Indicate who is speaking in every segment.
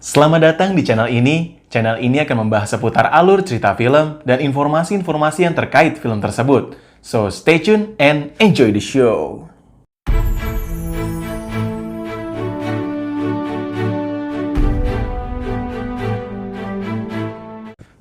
Speaker 1: Selamat datang di channel ini. Channel ini akan membahas seputar alur cerita film dan informasi-informasi yang terkait film tersebut. So, stay tune and enjoy the show.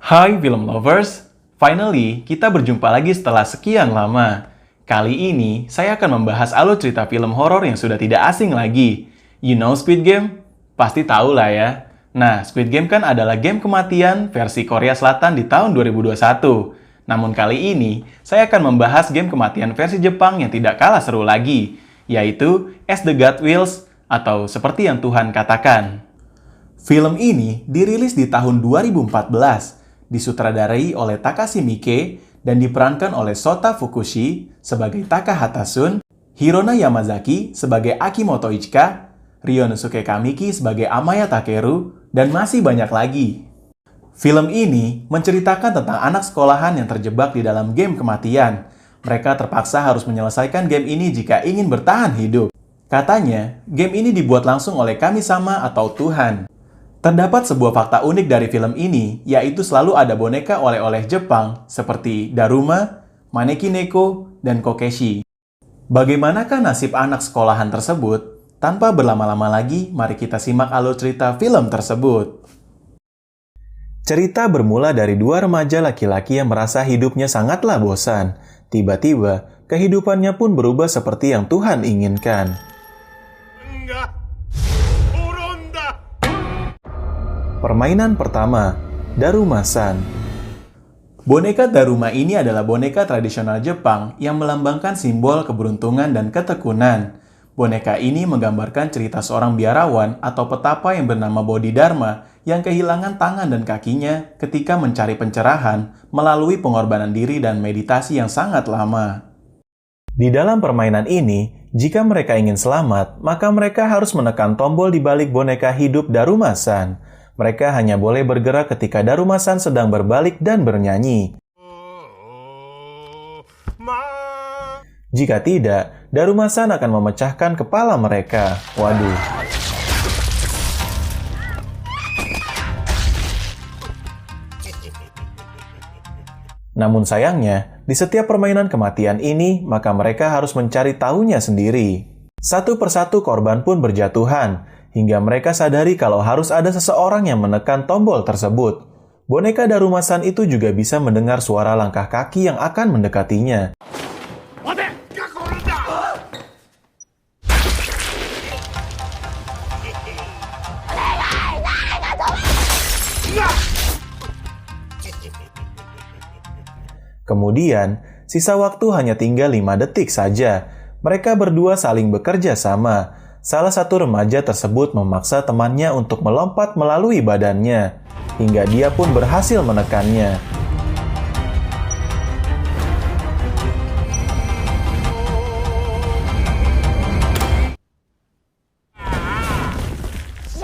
Speaker 1: Hai film lovers, finally kita berjumpa lagi setelah sekian lama. Kali ini saya akan membahas alur cerita film horor yang sudah tidak asing lagi. You know Squid Game? Pasti tahu lah ya. Nah, Squid Game kan adalah game kematian versi Korea Selatan di tahun 2021. Namun kali ini, saya akan membahas game kematian versi Jepang yang tidak kalah seru lagi, yaitu As the God Wills atau Seperti yang Tuhan Katakan. Film ini dirilis di tahun 2014, disutradarai oleh Takashi Miike dan diperankan oleh Sota Fukushi sebagai Takahata Shun, Hirona Yamazaki sebagai Akimoto Ichika, Ryonosuke Kamiki sebagai Amaya Takeru, dan masih banyak lagi. Film ini menceritakan tentang anak sekolahan yang terjebak di dalam game kematian. Mereka terpaksa harus menyelesaikan game ini jika ingin bertahan hidup. Katanya, game ini dibuat langsung oleh Kami-sama atau Tuhan. Terdapat sebuah fakta unik dari film ini, yaitu selalu ada boneka oleh-oleh Jepang seperti Daruma, Maneki Neko, dan Kokeshi. Bagaimanakah nasib anak sekolahan tersebut? Tanpa berlama-lama lagi, mari kita simak alur cerita film tersebut. Cerita bermula dari dua remaja laki-laki yang merasa hidupnya sangatlah bosan. Tiba-tiba, kehidupannya pun berubah seperti yang Tuhan inginkan. Permainan pertama, Daruma-san. Boneka Daruma ini adalah boneka tradisional Jepang yang melambangkan simbol keberuntungan dan ketekunan. Boneka ini menggambarkan cerita seorang biarawan atau petapa yang bernama Bodhidharma yang kehilangan tangan dan kakinya ketika mencari pencerahan melalui pengorbanan diri dan meditasi yang sangat lama. Di dalam permainan ini, jika mereka ingin selamat, maka mereka harus menekan tombol di balik boneka hidup Daruma-san. Mereka hanya boleh bergerak ketika Daruma-san sedang berbalik dan bernyanyi. Jika tidak, Daruma-san akan memecahkan kepala mereka. Waduh. Namun sayangnya, di setiap permainan kematian ini, maka mereka harus mencari tahunya sendiri. Satu persatu korban pun berjatuhan, hingga mereka sadari kalau harus ada seseorang yang menekan tombol tersebut. Boneka Daruma-san itu juga bisa mendengar suara langkah kaki yang akan mendekatinya. Kemudian, sisa waktu hanya tinggal 5 detik saja. Mereka berdua saling bekerja sama. Salah satu remaja tersebut memaksa temannya untuk melompat melalui badannya, hingga dia pun berhasil menekannya.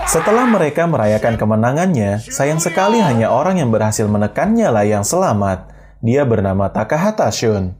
Speaker 1: Setelah mereka merayakan kemenangannya, sayang sekali hanya orang yang berhasil menekannya lah yang selamat. Dia bernama Takahata Shun.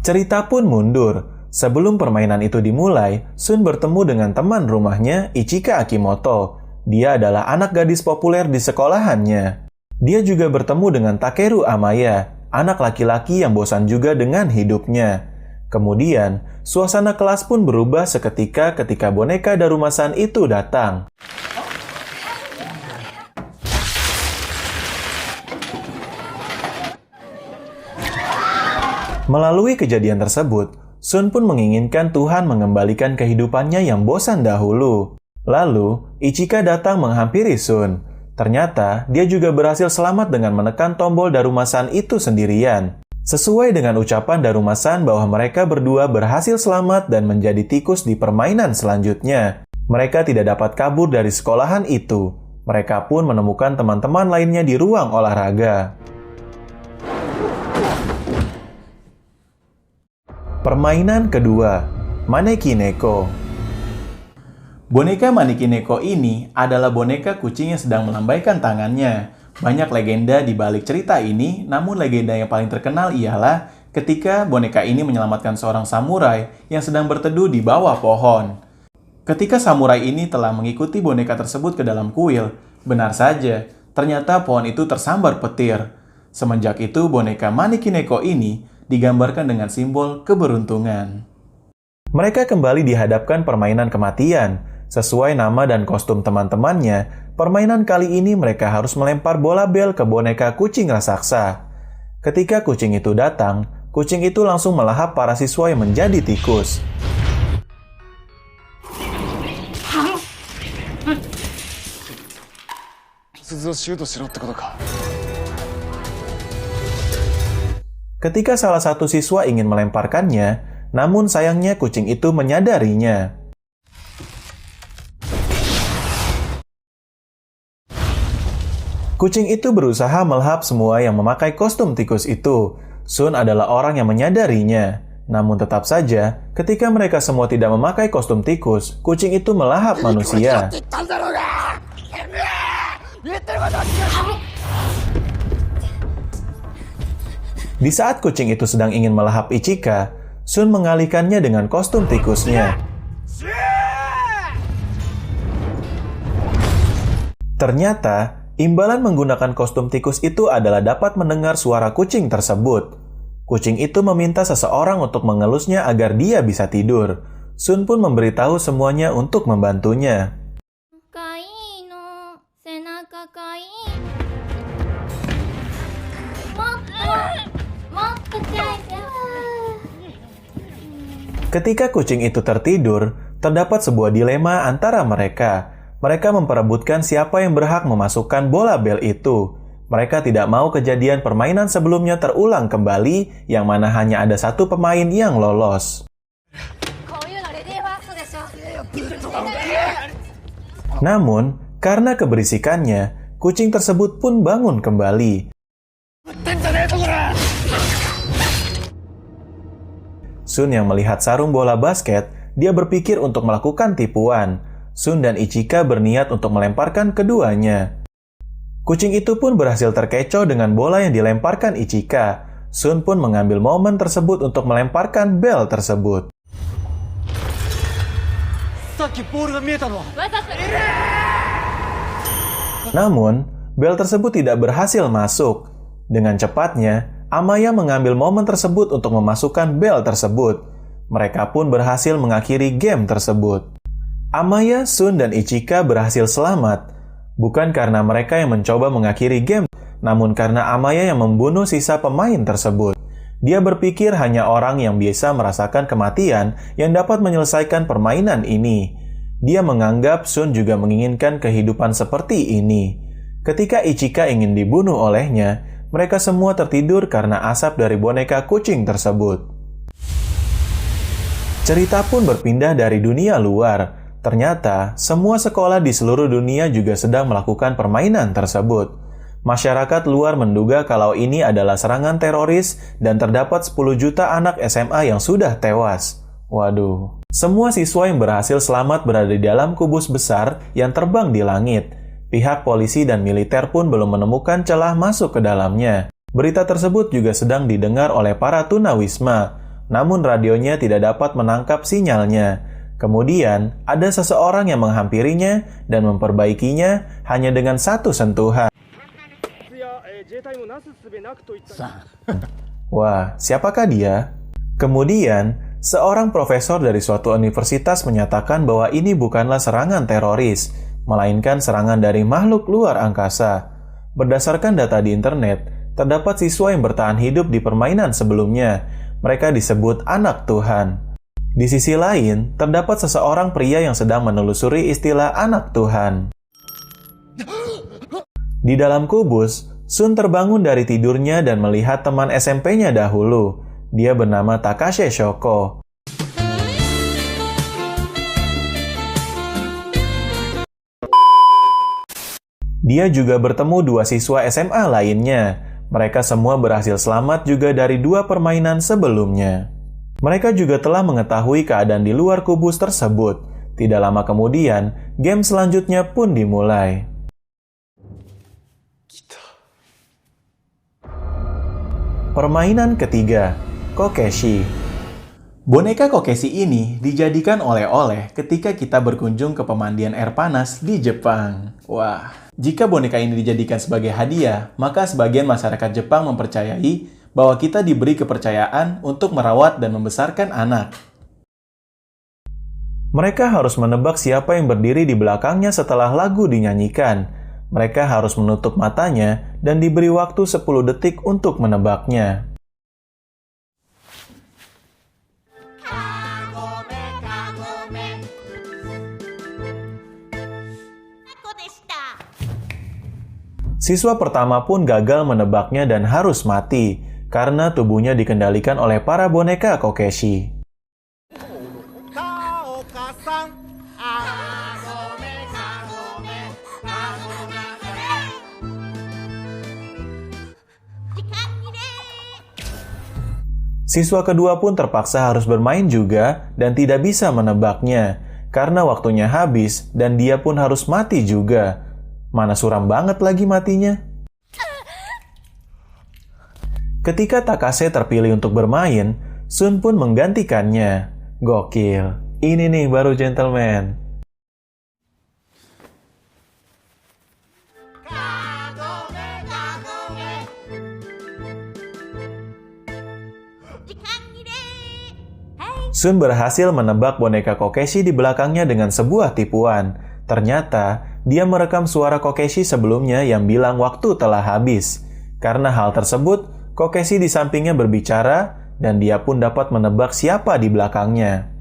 Speaker 1: Cerita pun mundur. Sebelum permainan itu dimulai, Shun bertemu dengan teman rumahnya, Ichika Akimoto. Dia adalah anak gadis populer di sekolahannya. Dia juga bertemu dengan Takeru Amaya, anak laki-laki yang bosan juga dengan hidupnya. Kemudian, suasana kelas pun berubah seketika ketika boneka Daruma-san itu datang. Melalui kejadian tersebut, Shun pun menginginkan Tuhan mengembalikan kehidupannya yang bosan dahulu. Lalu, Ichika datang menghampiri Shun. Ternyata, dia juga berhasil selamat dengan menekan tombol Daruma-san itu sendirian. Sesuai dengan ucapan Daruma-san bahwa mereka berdua berhasil selamat dan menjadi tikus di permainan selanjutnya. Mereka tidak dapat kabur dari sekolahan itu. Mereka pun menemukan teman-teman lainnya di ruang olahraga. Permainan kedua, Maneki Neko. Boneka Maneki Neko ini adalah boneka kucing yang sedang melambaikan tangannya. Banyak legenda di balik cerita ini, namun legenda yang paling terkenal ialah ketika boneka ini menyelamatkan seorang samurai yang sedang berteduh di bawah pohon. Ketika samurai ini telah mengikuti boneka tersebut ke dalam kuil, benar saja, ternyata pohon itu tersambar petir. Semenjak itu, boneka Manikineko ini digambarkan dengan simbol keberuntungan. Mereka kembali dihadapkan permainan kematian. Sesuai nama dan kostum teman-temannya, permainan kali ini mereka harus melempar bola bel ke boneka kucing raksasa. Ketika kucing itu datang, kucing itu langsung melahap para siswa yang menjadi tikus. Ketika salah satu siswa ingin melemparkannya, namun sayangnya kucing itu menyadarinya. Kucing itu berusaha melahap semua yang memakai kostum tikus itu. Sun adalah orang yang menyadarinya. Namun tetap saja, ketika mereka semua tidak memakai kostum tikus, kucing itu melahap manusia. Di saat kucing itu sedang ingin melahap Ichika, Sun mengalihkannya dengan kostum tikusnya. Ternyata, imbalan menggunakan kostum tikus itu adalah dapat mendengar suara kucing tersebut. Kucing itu meminta seseorang untuk mengelusnya agar dia bisa tidur. Sun pun memberitahu semuanya untuk membantunya. Ketika kucing itu tertidur, terdapat sebuah dilema antara mereka. Mereka memperebutkan siapa yang berhak memasukkan bola bel itu. Mereka tidak mau kejadian permainan sebelumnya terulang kembali, yang mana hanya ada satu pemain yang lolos. Namun, karena keberisikannya, kucing tersebut pun bangun kembali. Sun yang melihat sarung bola basket, dia berpikir untuk melakukan tipuan. Sun dan Ichika berniat untuk melemparkan keduanya. Kucing itu pun berhasil terkecoh dengan bola yang dilemparkan Ichika. Sun pun mengambil momen tersebut untuk melemparkan bel tersebut. Namun, bel tersebut tidak berhasil masuk. Dengan cepatnya, Amaya mengambil momen tersebut untuk memasukkan bel tersebut. Mereka pun berhasil mengakhiri game tersebut. Amaya, Sun, dan Ichika berhasil selamat. Bukan karena mereka yang mencoba mengakhiri game, namun karena Amaya yang membunuh sisa pemain tersebut. Dia berpikir hanya orang yang biasa merasakan kematian yang dapat menyelesaikan permainan ini. Dia menganggap Sun juga menginginkan kehidupan seperti ini. Ketika Ichika ingin dibunuh olehnya, mereka semua tertidur karena asap dari boneka kucing tersebut. Cerita pun berpindah dari dunia luar. Ternyata, semua sekolah di seluruh dunia juga sedang melakukan permainan tersebut. Masyarakat luar menduga kalau ini adalah serangan teroris dan terdapat 10 juta anak SMA yang sudah tewas. Waduh. Semua siswa yang berhasil selamat berada di dalam kubus besar yang terbang di langit. Pihak polisi dan militer pun belum menemukan celah masuk ke dalamnya. Berita tersebut juga sedang didengar oleh para tunawisma, namun radionya tidak dapat menangkap sinyalnya. Kemudian, ada seseorang yang menghampirinya dan memperbaikinya hanya dengan satu sentuhan. Wah, siapakah dia? Kemudian, seorang profesor dari suatu universitas menyatakan bahwa ini bukanlah serangan teroris, melainkan serangan dari makhluk luar angkasa. Berdasarkan data di internet, terdapat siswa yang bertahan hidup di permainan sebelumnya. Mereka disebut anak Tuhan. Di sisi lain, terdapat seseorang pria yang sedang menelusuri istilah anak Tuhan. Di dalam kubus, Sun terbangun dari tidurnya dan melihat teman SMP-nya dahulu. Dia bernama Takashi Shoko. Dia juga bertemu dua siswa SMA lainnya. Mereka semua berhasil selamat juga dari dua permainan sebelumnya. Mereka juga telah mengetahui keadaan di luar kubus tersebut. Tidak lama kemudian, game selanjutnya pun dimulai. Permainan ketiga, Kokeshi. Boneka Kokeshi ini dijadikan oleh-oleh ketika kita berkunjung ke pemandian air panas di Jepang. Wah, jika boneka ini dijadikan sebagai hadiah, maka sebagian masyarakat Jepang mempercayai bahwa kita diberi kepercayaan untuk merawat dan membesarkan anak. Mereka harus menebak siapa yang berdiri di belakangnya setelah lagu dinyanyikan. Mereka harus menutup matanya dan diberi waktu 10 detik untuk menebaknya. Siswa pertama pun gagal menebaknya dan harus mati, karena tubuhnya dikendalikan oleh para boneka Kokeshi. Siswa kedua pun terpaksa harus bermain juga dan tidak bisa menebaknya, karena waktunya habis dan dia pun harus mati juga. Mana suram banget lagi matinya. Ketika Takase terpilih untuk bermain, Sun pun menggantikannya. Gokil, ini nih baru gentleman. Sun berhasil menebak boneka Kokeshi di belakangnya dengan sebuah tipuan. Ternyata, dia merekam suara Kokeshi sebelumnya yang bilang waktu telah habis. Karena hal tersebut, Kokeshi di sampingnya berbicara dan dia pun dapat menebak siapa di belakangnya.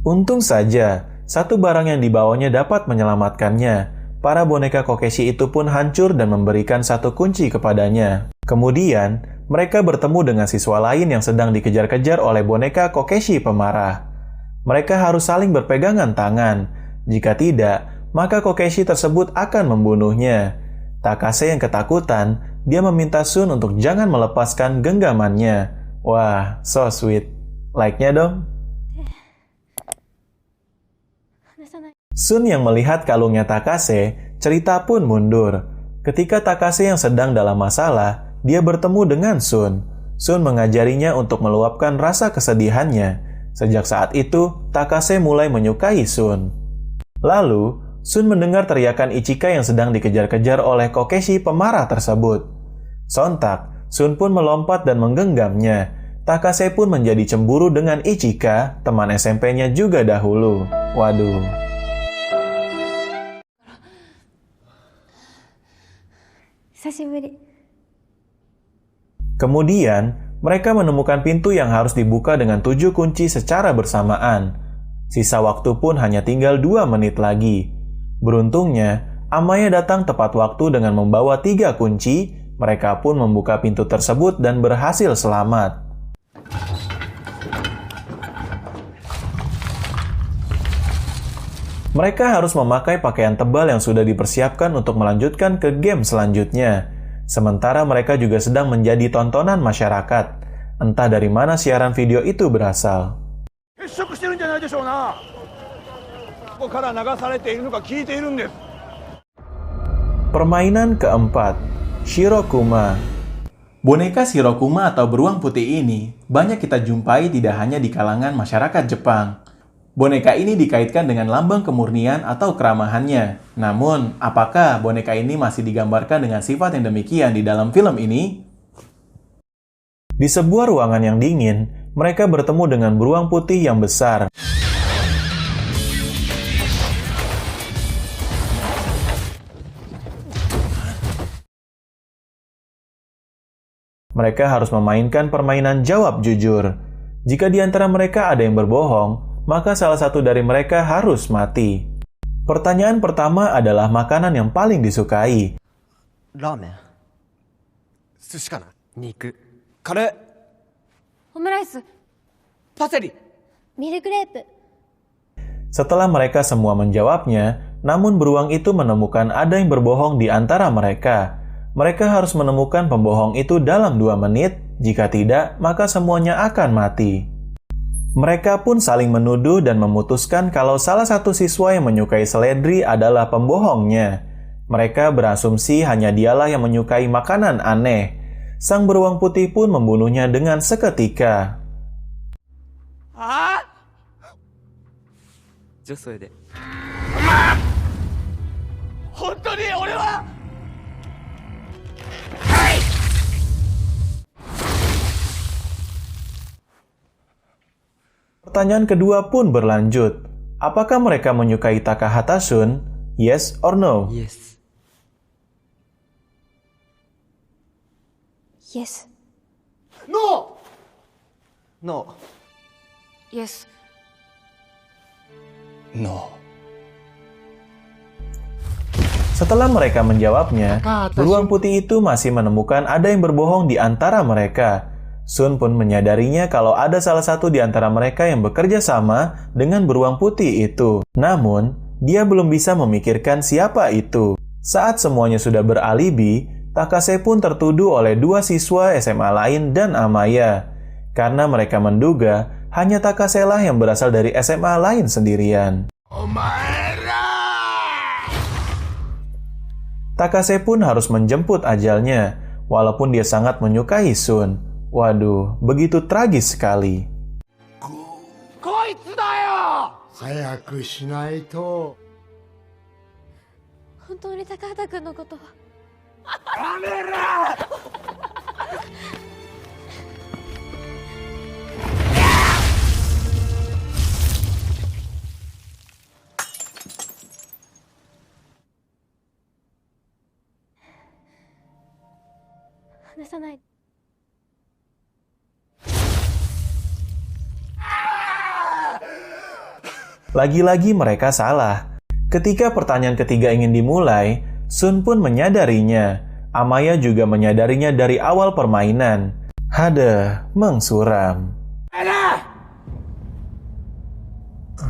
Speaker 1: Untung saja, satu barang yang dibawanya dapat menyelamatkannya. Para boneka Kokeshi itu pun hancur dan memberikan satu kunci kepadanya. Kemudian, mereka bertemu dengan siswa lain yang sedang dikejar-kejar oleh boneka Kokeshi pemarah. Mereka harus saling berpegangan tangan. Jika tidak, maka Kokeshi tersebut akan membunuhnya. Takase yang ketakutan, dia meminta Sun untuk jangan melepaskan genggamannya. Wah, so sweet. Like-nya dong. Sun yang melihat kalungnya Takase, cerita pun mundur. Ketika Takase yang sedang dalam masalah, dia bertemu dengan Sun. Sun mengajarinya untuk meluapkan rasa kesedihannya. Sejak saat itu, Takase mulai menyukai Sun. Lalu, Sun mendengar teriakan Ichika yang sedang dikejar-kejar oleh Kokeshi pemarah tersebut. Sontak, Sun pun melompat dan menggenggamnya. Takase pun menjadi cemburu dengan Ichika, teman SMP-nya juga dahulu. Waduh. Kemudian, mereka menemukan pintu yang harus dibuka dengan 7 kunci secara bersamaan. Sisa waktu pun hanya tinggal 2 menit lagi. Beruntungnya, Amaya datang tepat waktu dengan membawa 3 kunci. Mereka pun membuka pintu tersebut dan berhasil selamat. Mereka harus memakai pakaian tebal yang sudah dipersiapkan untuk melanjutkan ke game selanjutnya. Sementara mereka juga sedang menjadi tontonan masyarakat. Entah dari mana siaran video itu berasal. Permainan keempat, Shirokuma. Boneka Shirokuma atau beruang putih ini banyak kita jumpai tidak hanya di kalangan masyarakat Jepang. Boneka ini dikaitkan dengan lambang kemurnian atau keramahannya. Namun, apakah boneka ini masih digambarkan dengan sifat yang demikian di dalam film ini? Di sebuah ruangan yang dingin, mereka bertemu dengan beruang putih yang besar. Mereka harus memainkan permainan jawab jujur. Jika di antara mereka ada yang berbohong, maka salah satu dari mereka harus mati. Pertanyaan pertama adalah makanan yang paling disukai.
Speaker 2: Ramen. Sushi kana? Niku. Kare.
Speaker 3: Omurice.
Speaker 2: Paseri.
Speaker 3: Milk crepe.
Speaker 1: Setelah mereka semua menjawabnya, namun beruang itu menemukan ada yang berbohong di antara mereka. Mereka harus menemukan pembohong itu dalam 2 menit, jika tidak, maka semuanya akan mati. Mereka pun saling menuduh dan memutuskan kalau salah satu siswa yang menyukai seledri adalah pembohongnya. Mereka berasumsi hanya dialah yang menyukai makanan aneh. sang beruang putih pun membunuhnya dengan seketika.
Speaker 2: じゃあそれで
Speaker 4: 本当に俺は
Speaker 1: Pertanyaan kedua pun berlanjut. Apakah mereka menyukai Takahata Shun? Yes or no?
Speaker 2: イエス
Speaker 3: Yes.
Speaker 4: ノ
Speaker 2: ノ
Speaker 3: Yes.
Speaker 4: ーノ
Speaker 1: Setelah mereka menjawabnya, beruang putih itu masih menemukan ada yang berbohong di antara mereka. Sun pun menyadarinya kalau ada salah satu di antara mereka yang bekerja sama dengan beruang putih itu. Namun, dia belum bisa memikirkan siapa itu. Saat semuanya sudah beralibi, Takase pun tertuduh oleh dua siswa SMA lain dan Amaya. Karena mereka menduga hanya Takase lah yang berasal dari SMA lain sendirian.
Speaker 4: お前ら
Speaker 1: Takase pun harus menjemput ajalnya, walaupun dia sangat menyukai Sun. Waduh, begitu tragis sekali.
Speaker 4: こいつだよ早くしないと
Speaker 3: 本当に高畑くんのことは。
Speaker 4: やめろ
Speaker 3: 話さない。
Speaker 1: Lagi-lagi mereka salah. Ketika pertanyaan ketiga ingin dimulai, Sun pun menyadarinya. Amaya juga menyadarinya dari awal permainan. Hade, mengsuram.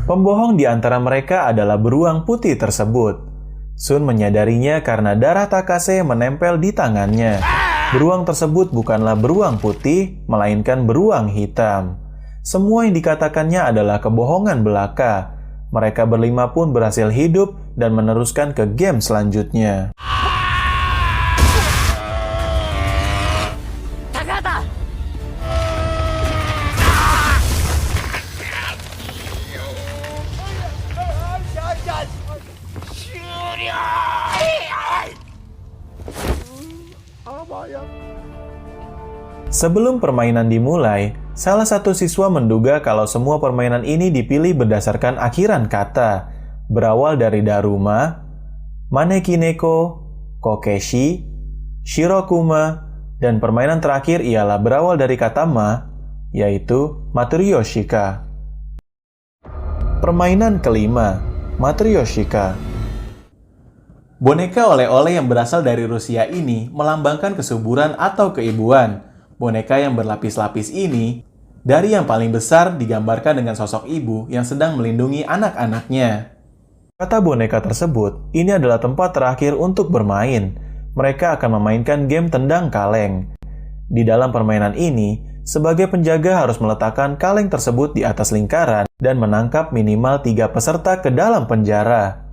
Speaker 1: Pembohong di antara mereka adalah beruang putih tersebut. Sun menyadarinya karena darah Takase menempel di tangannya. Beruang tersebut bukanlah beruang putih, melainkan beruang hitam. Semua yang dikatakannya adalah kebohongan belaka. Mereka berlima pun berhasil hidup dan meneruskan ke game selanjutnya. Sebelum permainan dimulai, salah satu siswa menduga kalau semua permainan ini dipilih berdasarkan akhiran kata, berawal dari Daruma, Manekineko, Kokeshi, Shirokuma, dan permainan terakhir ialah berawal dari kata ma, yaitu Matryoshika. Permainan kelima, Matryoshika. Boneka oleh-oleh yang berasal dari Rusia ini melambangkan kesuburan atau keibuan. Boneka yang berlapis-lapis ini, dari yang paling besar digambarkan dengan sosok ibu yang sedang melindungi anak-anaknya. Kata boneka tersebut, ini adalah tempat terakhir untuk bermain. Mereka akan memainkan game tendang kaleng. Di dalam permainan ini, sebagai penjaga harus meletakkan kaleng tersebut di atas lingkaran dan menangkap minimal 3 peserta ke dalam penjara.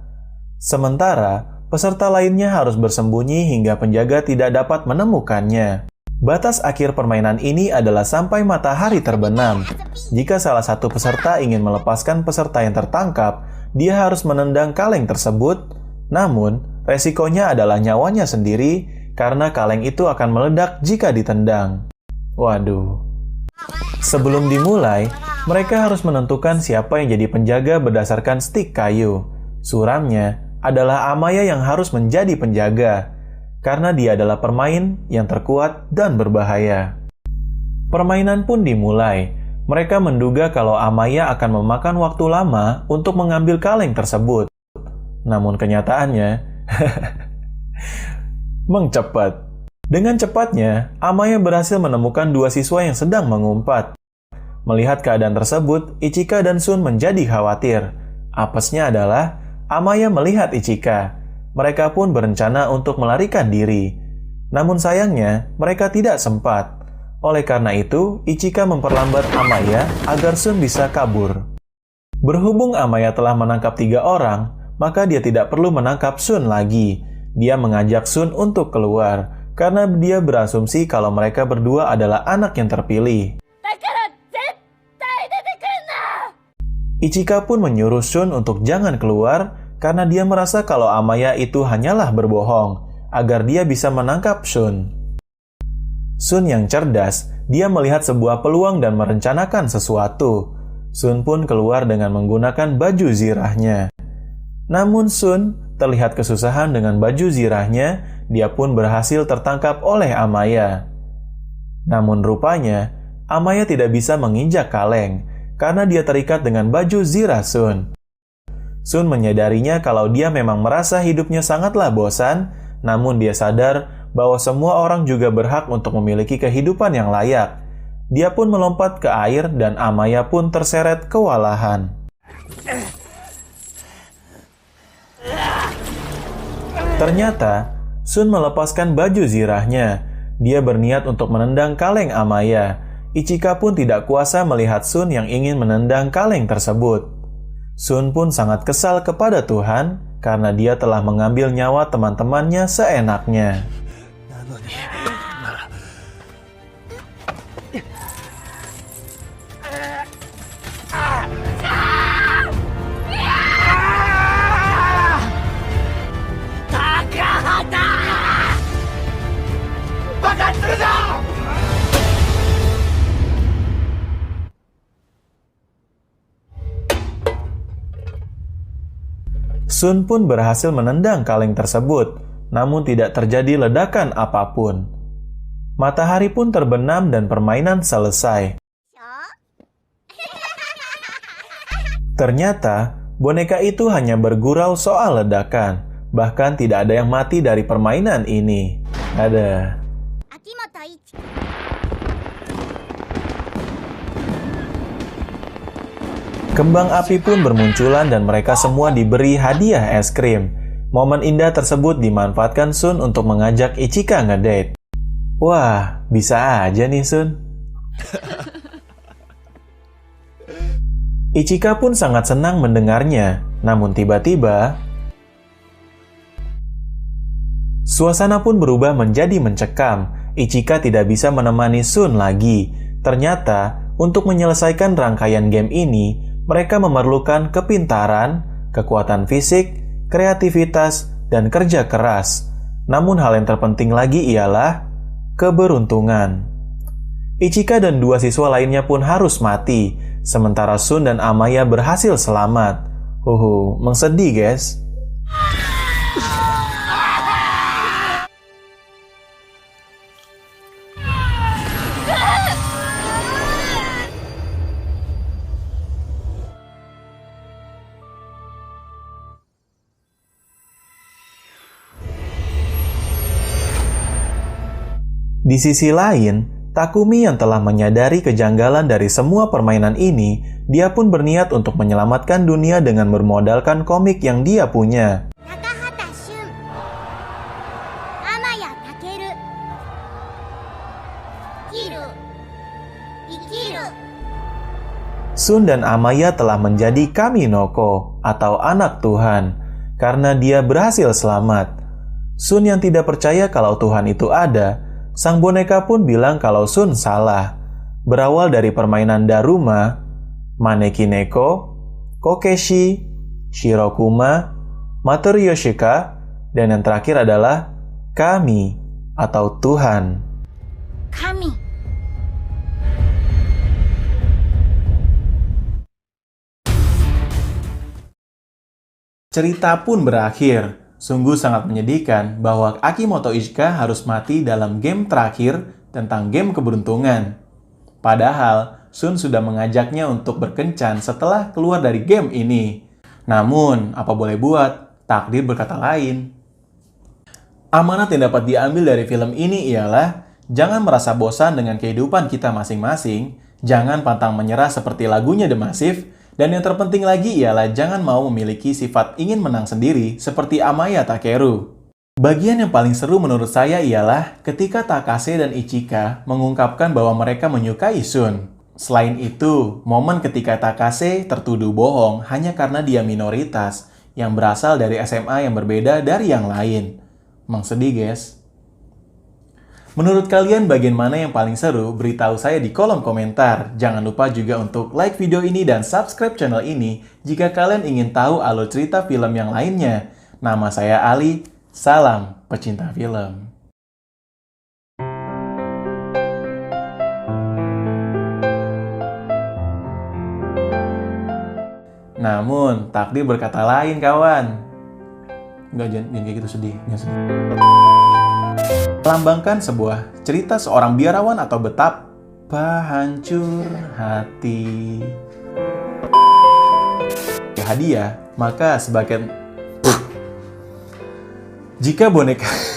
Speaker 1: Sementara, peserta lainnya harus bersembunyi hingga penjaga tidak dapat menemukannya. Batas akhir permainan ini adalah sampai matahari terbenam. Jika salah satu peserta ingin melepaskan peserta yang tertangkap, dia harus menendang kaleng tersebut. Namun, resikonya adalah nyawanya sendiri karena kaleng itu akan meledak jika ditendang. Waduh. Sebelum dimulai, mereka harus menentukan siapa yang jadi penjaga berdasarkan stik kayu. Suramnya adalah Amaya yang harus menjadi penjaga, karena dia adalah pemain yang terkuat dan berbahaya. Permainan pun dimulai. Mereka menduga kalau Amaya akan memakan waktu lama untuk mengambil kaleng tersebut. Namun kenyataannya, mengcepat. Dengan cepatnya, Amaya berhasil menemukan 2 siswa yang sedang mengumpat. Melihat keadaan tersebut, Ichika dan Sun menjadi khawatir. Apesnya adalah, Amaya melihat Ichika. Mereka pun berencana untuk melarikan diri. Namun sayangnya, mereka tidak sempat. Oleh karena itu, Ichika memperlambat Amaya agar Sun bisa kabur. Berhubung Amaya telah menangkap 3 orang, maka dia tidak perlu menangkap Sun lagi. Dia mengajak Sun untuk keluar, karena dia berasumsi kalau mereka berdua adalah anak yang terpilih. Ichika pun menyuruh Shun untuk jangan keluar karena dia merasa kalau Amaya itu hanyalah berbohong agar dia bisa menangkap Shun. Shun yang cerdas, dia melihat sebuah peluang dan merencanakan sesuatu. Shun pun keluar dengan menggunakan baju zirahnya. Namun Shun terlihat kesusahan dengan baju zirahnya, dia pun berhasil tertangkap oleh Amaya. Namun rupanya, Amaya tidak bisa menginjak kaleng karena dia terikat dengan baju zirah Shun. Shun menyadarinya kalau dia memang merasa hidupnya sangatlah bosan, namun dia sadar bahwa semua orang juga berhak untuk memiliki kehidupan yang layak. Dia pun melompat ke air dan Amaya pun terseret kewalahan. Ternyata, Shun melepaskan baju zirahnya. Dia berniat untuk menendang kaleng Amaya. Ichika pun tidak kuasa melihat Shun yang ingin menendang kaleng tersebut. Shun pun sangat kesal kepada Tuhan karena dia telah mengambil nyawa teman-temannya seenaknya. Shun pun berhasil menendang kaleng tersebut, namun tidak terjadi ledakan apapun. Matahari pun terbenam dan permainan selesai. Ternyata, boneka itu hanya bergurau soal ledakan. Bahkan tidak ada yang mati dari permainan ini. Ada. Kembang api pun bermunculan dan mereka semua diberi hadiah es krim. Momen indah tersebut dimanfaatkan Shun untuk mengajak Ichika ngedate. Wah, bisa aja nih Shun. Ichika pun sangat senang mendengarnya. Namun tiba-tiba, suasana pun berubah menjadi mencekam. Ichika tidak bisa menemani Shun lagi. Ternyata, untuk menyelesaikan rangkaian game ini, mereka memerlukan kepintaran, kekuatan fisik, kreativitas, dan kerja keras. Namun hal yang terpenting lagi ialah keberuntungan. Ichika dan dua siswa lainnya pun harus mati, sementara Shun dan Amaya berhasil selamat. Mengsedih guys. Di sisi lain, Takumi yang telah menyadari kejanggalan dari semua permainan ini, dia pun berniat untuk menyelamatkan dunia dengan bermodalkan komik yang dia punya. Shun dan Amaya telah menjadi Kaminoko atau anak Tuhan karena dia berhasil selamat. Shun yang tidak percaya kalau Tuhan itu ada, sang boneka pun bilang kalau Shun salah. Berawal dari permainan Daruma, Maneki Neko, Kokeshi, Shirokuma, Matori Yoshika, dan yang terakhir adalah Kami atau Tuhan.
Speaker 3: Kami.
Speaker 1: Cerita pun berakhir. Sungguh sangat menyedihkan bahwa Akimoto Ichika harus mati dalam game terakhir tentang game keberuntungan. Padahal, Shun sudah mengajaknya untuk berkencan setelah keluar dari game ini. Namun, apa boleh buat, takdir berkata lain. Amanat yang dapat diambil dari film ini ialah, jangan merasa bosan dengan kehidupan kita masing-masing, jangan pantang menyerah seperti lagunya The Massive, dan yang terpenting lagi ialah jangan mau memiliki sifat ingin menang sendiri seperti Amaya Takeru. Bagian yang paling seru menurut saya ialah ketika Takase dan Ichika mengungkapkan bahwa mereka menyukai Shun. Selain itu, momen ketika Takase tertuduh bohong hanya karena dia minoritas yang berasal dari SMA yang berbeda dari yang lain. Emang sedih guys. Menurut kalian bagian mana yang paling seru? Beritahu saya di kolom komentar. Jangan lupa juga untuk like video ini dan subscribe channel ini jika kalian ingin tahu alur cerita film yang lainnya. Nama saya Ali, salam pecinta film. Namun, takdir berkata lain, kawan. Enggak, jangan kayak gitu, sedih. Jangan sedih. Melambangkan sebuah cerita seorang biarawan atau betapa hancur hati. Hadiah, maka sebagian... Jika boneka...